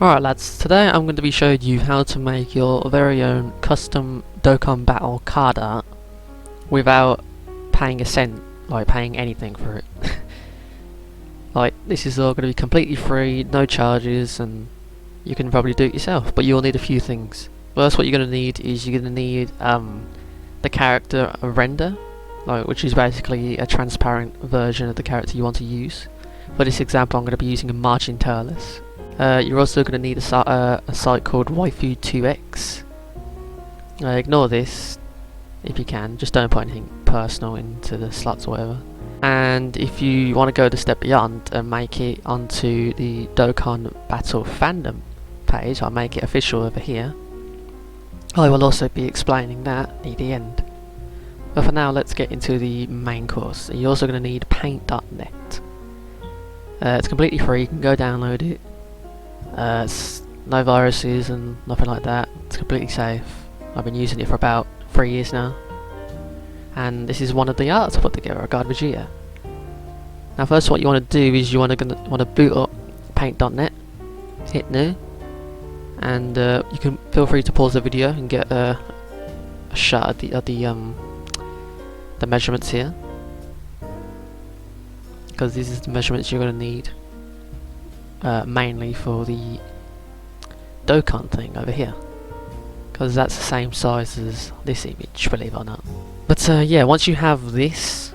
Alright lads, today I'm going to be showing you how to make your very own custom Dokkan Battle card art without paying a cent, like paying anything for it. Like, this is all going to be completely free, no charges, and you can probably do it yourself, but you'll need a few things. First, what you're going to need is you're going to need the character render, which is basically a transparent version of the character you want to use. For this example, I'm going to be using a marching tailless. You're also going to need a site called Waifu2x. Ignore this if you can, just don't put anything personal into the slots or whatever. And if you want to go the step beyond and make it onto the Dokkan Battle Fandom page, I'll make it official over here. I will also be explaining that near the end. But for now, let's get into the main course. You're also going to need paint.net. It's completely free, you can go download it. It's no viruses and nothing like that. It's completely safe. I've been using it for about 3 years now. And this is one of the arts I put together, a God Vegeta. Now first what you want to do is you want to boot up paint.net, hit new, and you can feel free to pause the video and get a shot at the measurements here. Because these are the measurements you're going to need. Mainly for the Dokkan thing over here, because that's the same size as this image, believe it or not. But yeah, once you have this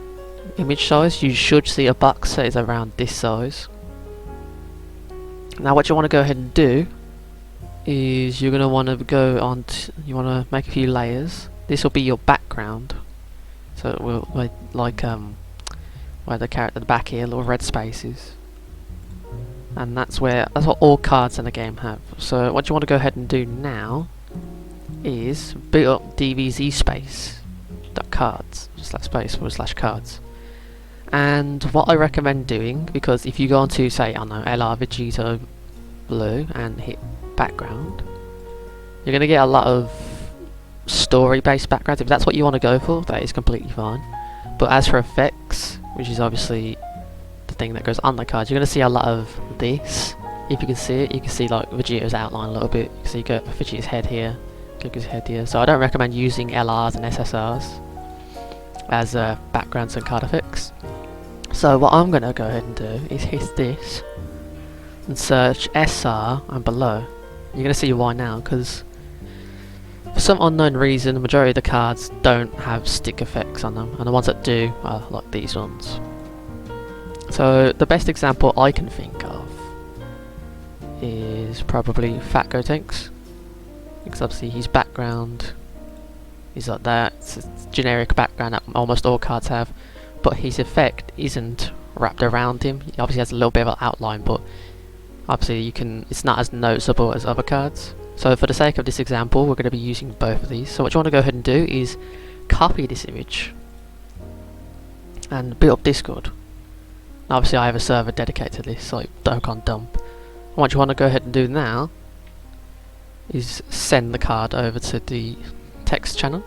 image size, you should see a box that is around this size. Now what you want to go ahead and do is you're going to want to go on you want to make a few layers. This will be your background, so it will where the character at the back here, little red spaces. And that's what all cards in the game have. So what you want to go ahead and do now is boot up DBZ cards. And what I recommend doing, because if you go onto say, I don't know, LR Vegeta Blue and hit background, you're going to get a lot of story based backgrounds. If that's what you want to go for, that is completely fine. But as for effects, which is obviously thing that goes on the cards, you're going to see a lot of this. If you can see it, you can see like Vegeta's outline a little bit. So you got Vegeta's head here, Goku's head here. So I don't recommend using LRs and SSRs as backgrounds and card effects. So what I'm going to go ahead and do is hit this and search SR and below. You're going to see why now, because for some unknown reason the majority of the cards don't have stick effects on them, and the ones that do are like these ones. So the best example I can think of is probably Fat Gotenks, because obviously his background is like that. It's a generic background that almost all cards have, but his effect isn't wrapped around him. He obviously has a little bit of an outline, but obviously it's not as noticeable as other cards. So for the sake of this example, we're going to be using both of these. So what you want to go ahead and do is copy this image and build up Discord. Obviously I have a server dedicated to this, like Dokkan Dump. And what you want to go ahead and do now is send the card over to the text channel,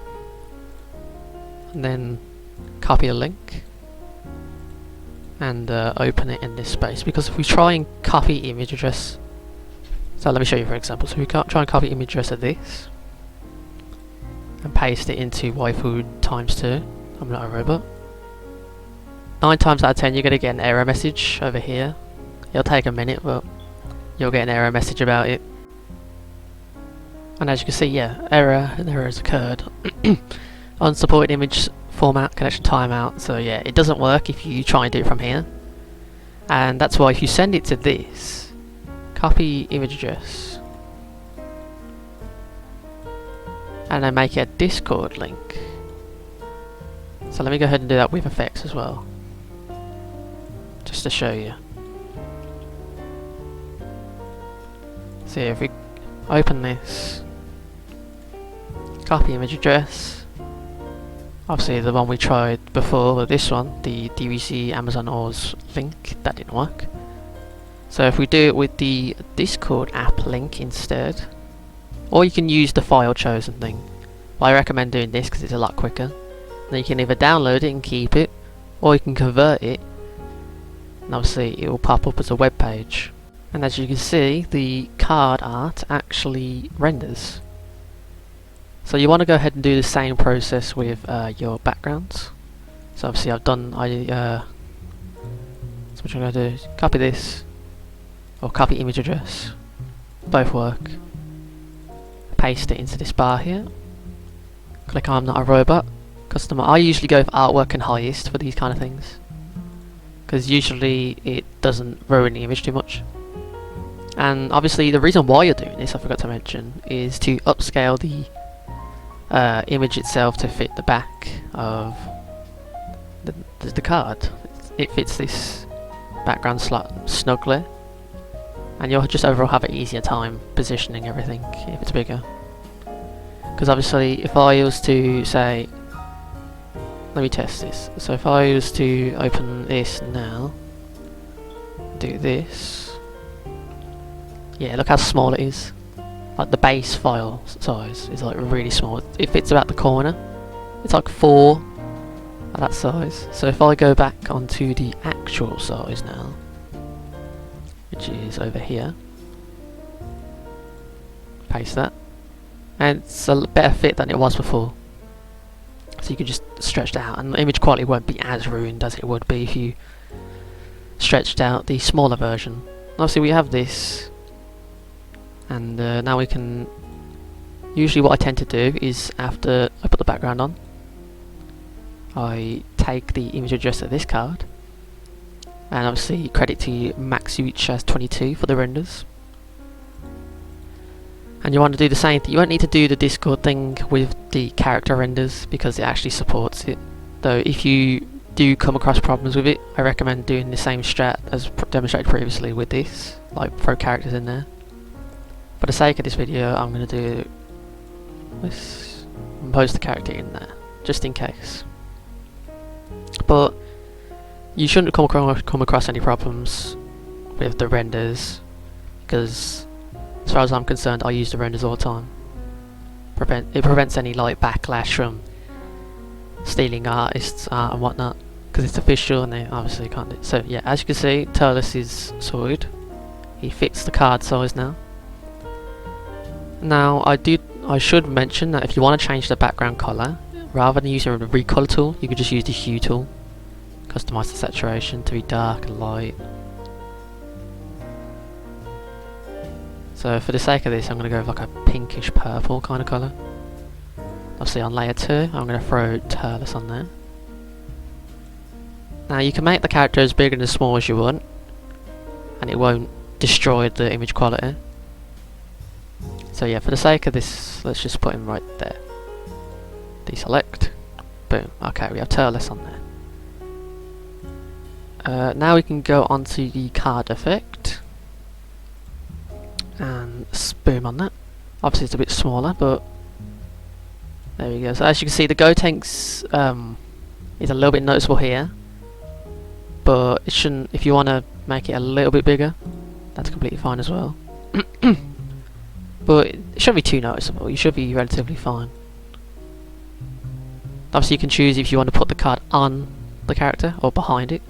and then copy a link and open it in this space. Because if we try and copy image address, so let me show you for example. So we can't try and copy image address of this and paste it into waifu ×2. I'm not a robot. 9 times out of 10 you're going to get an error message over here. It'll take a minute, but you'll get an error message about it. And as you can see, yeah, an error has occurred. Unsupported image format connection timeout. So yeah, it doesn't work if you try and do it from here. And that's why if you send it to this, copy image address, and then make it a Discord link. So let me go ahead and do that with effects as well, just to show you. So if we open this, copy image address, obviously the one we tried before, with this one, the DBZ Amazon Ors link, that didn't work. So if we do it with the Discord app link instead, or you can use the file chosen thing, but I recommend doing this because it's a lot quicker. Then you can either download it and keep it, or you can convert it, and obviously it will pop up as a web page. And as you can see, the card art actually renders. So you want to go ahead and do the same process with your backgrounds. So obviously so what I'm going to do is copy this, or copy image address, both work, paste it into this bar here, click on I'm not a robot, customer. I usually go for artwork and highest for these kind of things, because usually it doesn't ruin the image too much. And obviously the reason why you're doing this, I forgot to mention, is to upscale the image itself to fit the back of the card. It fits this background slot snugly, and you'll just overall have an easier time positioning everything if it's bigger. Because obviously if I was to say, let me test this, so if I was to open this now, do this, yeah, look how small it is. Like the base file size is like really small. It fits about the corner. It's like 4 at that size. So if I go back onto the actual size now, which is over here, paste that, and it's a better fit than it was before. So you can just stretch it out, and the image quality won't be as ruined as it would be if you stretched out the smaller version. Obviously we have this, and now we can, usually what I tend to do is after I put the background on, I take the image address of this card, and obviously credit to Max Uch as 22 for the renders. And you want to do the same thing. You won't need to do the Discord thing with the character renders because it actually supports it. Though if you do come across problems with it, I recommend doing the same strat as demonstrated previously with this, like throw characters in there. For the sake of this video, I'm going to do this and post the character in there, just in case. But you shouldn't come across any problems with the renders, because as far as I'm concerned, I use the renders all the time. It prevents any like backlash from stealing artists' art and whatnot, because it's official and they obviously can't do it. So yeah, as you can see, Turles is sorted. He fits the card size now. Now I should mention that if you want to change the background colour, rather than using the recolor tool, you could just use the hue tool. Customise the saturation to be dark and light. So for the sake of this, I'm going to go with like a pinkish purple kind of colour. Obviously on layer 2, I'm going to throw Turles on there. Now you can make the character as big and as small as you want, and it won't destroy the image quality. So yeah, for the sake of this, let's just put him right there. Deselect. Boom. Okay, we have Turles on there. Now we can go onto the card effect and boom on that. Obviously it's a bit smaller, but there we go. So as you can see, the Gotenks is a little bit noticeable here, but it shouldn't. If you want to make it a little bit bigger, that's completely fine as well. But it shouldn't be too noticeable. You should be relatively fine. Obviously you can choose if you want to put the card on the character or behind it.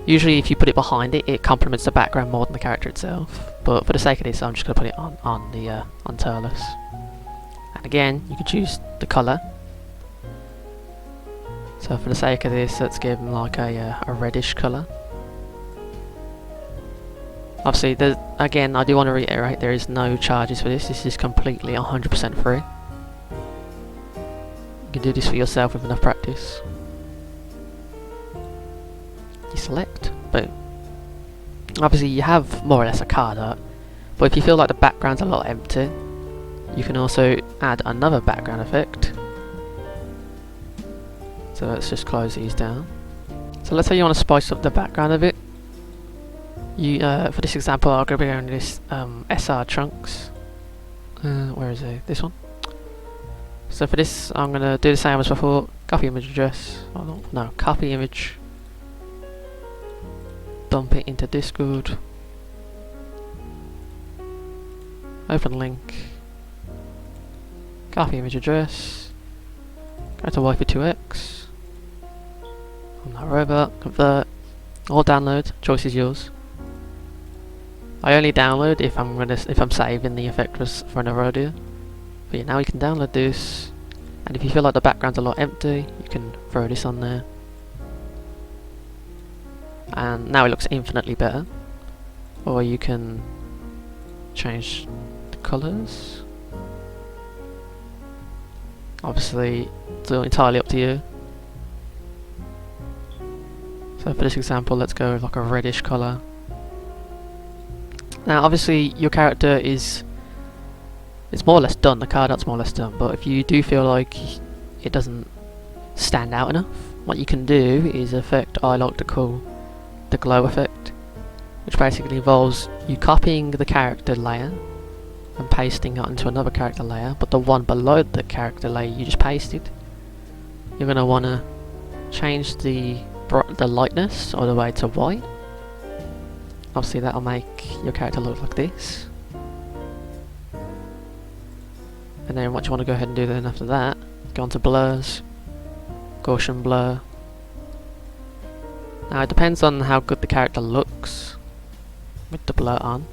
Usually if you put it behind it, it complements the background more than the character itself. But for the sake of this, I'm just going to put it on Turles. And again, you can choose the colour. So for the sake of this, let's give him like a reddish colour. Obviously, again, I do want to reiterate, there is no charges for this. This is completely 100% free. You can do this for yourself with enough practice. You select, boom. Obviously, you have more or less a card art, but if you feel like the background's a lot empty, you can also add another background effect. So let's just close these down. So let's say you want to spice up the background a bit. For this example, I'm going to be going to this SR Trunks. Where is it? This one. So for this, I'm going to do the same as before. Copy image address. Oh, no, copy image. Dump it into Discord. Open link. Copy image address. Go to Wi-Fi 2x. I'm not a robot. Convert. All download. Choice is yours. I only download if I'm saving the effect for another idea. But yeah, now you can download this, and if you feel like the background's a lot empty, you can throw this on there. And now it looks infinitely better. Or you can change the colours. Obviously, it's entirely up to you. So for this example, let's go with like a reddish colour. Now obviously your character it's more or less done, the card art's more or less done, but if you do feel like it doesn't stand out enough, what you can do is an effect I like to call the glow effect, which basically involves you copying the character layer and pasting it onto another character layer, but the one below the character layer you just pasted, you're going to want to change the lightness all the way to white. Obviously that'll make your character look like this. And then what you want to go ahead and do then after that, go on to blurs, Gaussian blur. Now it depends on how good the character looks with the blur on.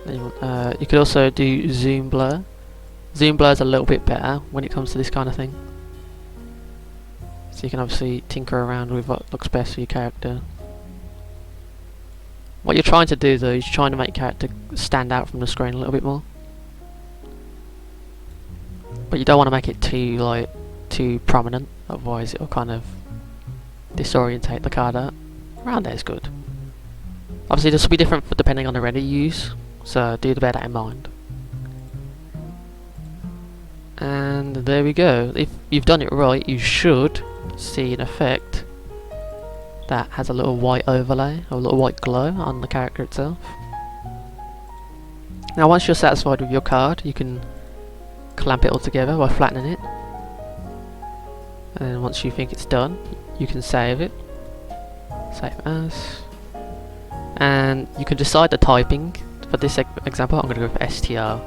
Then you could also do zoom blur. Zoom blur is a little bit better when it comes to this kind of thing. So you can obviously tinker around with what looks best for your character. What you're trying to do though is you're trying to make your character stand out from the screen a little bit more. But you don't want to make it too prominent, otherwise it'll kind of disorientate the card art. Around there is good. Obviously this will be different depending on the render you use, so do bear that in mind. And there we go. If you've done it right, you should see an effect that has a little white overlay, or a little white glow on the character itself. Now once you're satisfied with your card, you can clamp it all together by flattening it. And then once you think it's done, you can save it. Save as. And you can decide the typing. For this example, I'm going to go for STR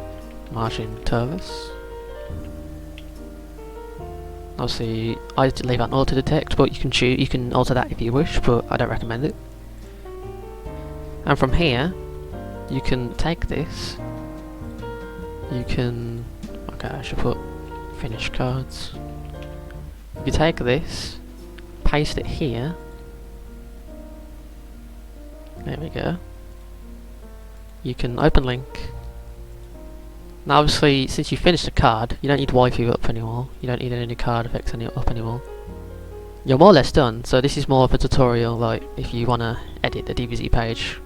margin Tervis. Obviously, I leave that auto detect, but you can alter that if you wish, but I don't recommend it. And from here, you can take this. You can, okay, I should put finish cards. You take this, paste it here. There we go. You can open link. Now obviously, since you finished the card, you don't need waifu up anymore. You don't need any card effects up anymore. You're more or less done, so this is more of a tutorial, like if you want to edit the DBZ page.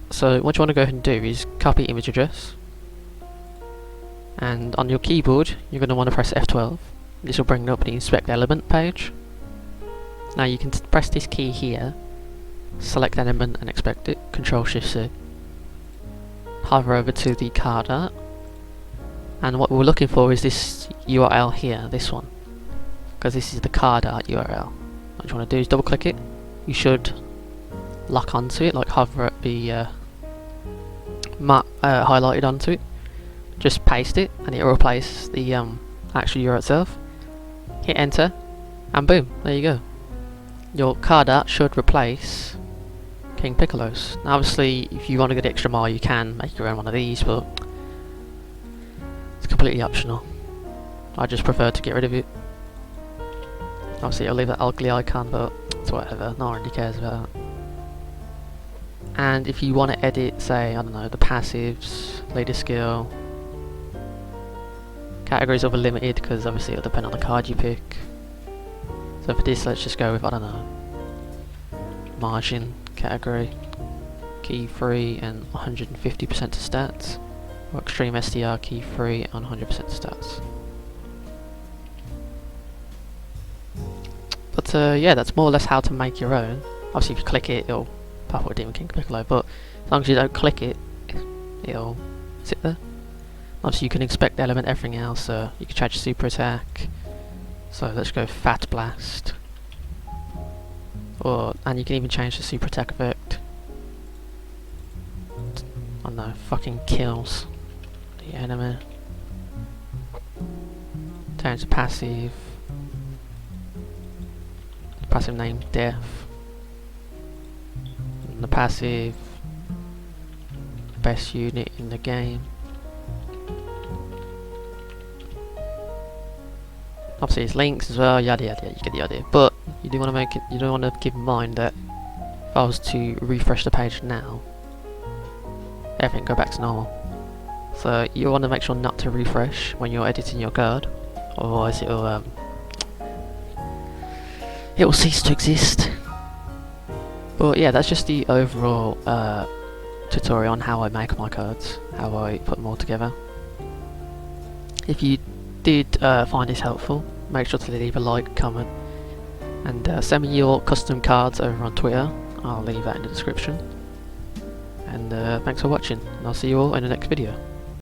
So what you want to go ahead and do is copy image address. And on your keyboard, you're going to want to press F12. This will bring up the inspect element page. Now you can press this key here, select element and expect it, Control Shift C. Hover over to the card art, and what we're looking for is this URL here, this one, because this is the card art URL. What you want to do is double click it. You should lock onto it, like hover at the highlighted onto it. Just paste it and it will replace the actual URL itself. Hit enter and boom, there you go. Your card art should replace King Piccolo's. Now obviously if you want to go the extra mile you can make your own one of these, but it's completely optional. I just prefer to get rid of it. Obviously I'll leave that ugly icon, but it's whatever, no one really cares about that. And if you want to edit, say, I don't know, the passives, leader skill, categories will be limited because obviously it'll depend on the card you pick. So for this, let's just go with, I don't know, margin category, key 3 and 150% to stats, or extreme SDR key 3 and 100% to stats. But yeah, that's more or less how to make your own. Obviously if you click it, it'll pop up with Demon King Piccolo, but as long as you don't click it, it'll sit there. Obviously you can inspect the element, everything else, you can change super attack. So let's go Fat Blast. And you can even change the super attack effect. I don't know, fucking kills the enemy. Change the passive. Passive name Death. the passive, best unit in the game. Obviously it's links as well, yada yada, you get the idea. But you do want to make it, you don't want to keep in mind that if I was to refresh the page now, everything go back to normal. So you want to make sure not to refresh when you're editing your card, otherwise it will cease to exist. But yeah, that's just the overall tutorial on how I make my cards, how I put them all together. If you did find this helpful, make sure to leave a like, comment, and send me your custom cards over on Twitter. I'll leave that in the description. And thanks for watching, and I'll see you all in the next video.